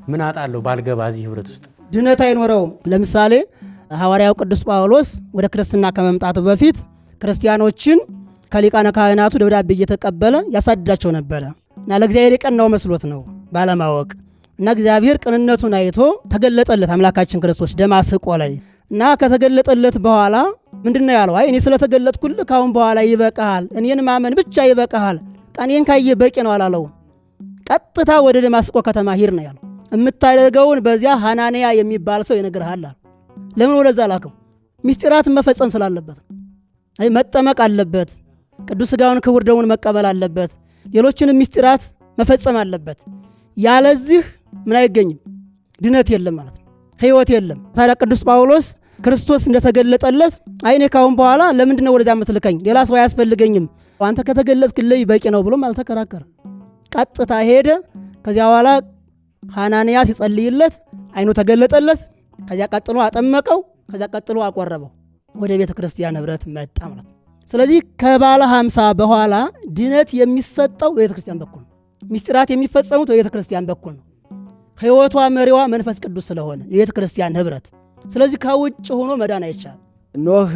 ምን አጣለው ባልገባ እዚህ ህብረት ውስጥ ድነት አይኖረውም። ለምሳሌ ሐዋርያው ቅዱስ ጳውሎስ ወደ ክርስትና ከመምጣቱ በፊት ክርስቲያኖችን ከሊቃነ ካህናቱ ደብዳቤ እየተቀበለ ያሳድዳቸው ነበረ እና ለእግዚአብሔር የቀናው መስሎት ነው ባለማወቅ እና እግዚአብሔር ቅንነቱን አይቶ ተገለጠለት አምላካችን ክርስቶስ ደማስቆ ላይ እና ከተገለጠለት በኋላ ምንድነው ያለው? አይ እኔ ስለተገለጥኩልህ ካሁን በኋላ ይበቃሃል፣ እኔን ማመን ብቻ ይበቃሃል፣ ቀኔን ካየ በቂ ነው አላለው። ቀጥታ ወደ ደማስቆ ከተማ ሂድ ነው ያለው። የምታደርገውን በዚያ ሐናንያ የሚባል ሰው ይነግርሃል። ለምን ወደዛ ላከው? ምስጢራትን መፈጸም ስላለበት። አይ መጠመቅ አለበት፣ ቅዱስ ሥጋውን ክቡር ደሙን መቀበል አለበት፣ ሌሎችንም ምስጢራት መፈጸም አለበት። ያለዚህ ምን አይገኝም? ድነት የለም ማለት ነው፣ ሕይወት የለም። ታዲያ ቅዱስ ጳውሎስ ክርስቶስ እንደተገለጠለት አይኔ ካሁን በኋላ ለምንድነው ወደዛ የምትልከኝ? ሌላ ሰው አያስፈልገኝም፣ አንተ ከተገለጥክልኝ በቂ ነው ብሎም አልተከራከረም። ቀጥታ ሄደ። ከዚያ በኋላ ሐናንያ ሲጸልይለት አይኑ ተገለጠለት። ከዚያ ቀጥሎ አጠመቀው። ከዚያ ቀጥሎ አቆረበው። ወደ ቤተ ክርስቲያን ህብረት መጣ ማለት ነው። ስለዚህ ከባለ 50 በኋላ ድነት የሚሰጠው በቤተ ክርስቲያን በኩል ነው። ምስጢራት የሚፈጸሙት በቤተ ክርስቲያን በኩል ነው። ሕይወቷ መሪዋ መንፈስ ቅዱስ ስለሆነ የቤተ ክርስቲያን ህብረት። ስለዚህ ከውጭ ሆኖ መዳን አይቻልም። ኖህ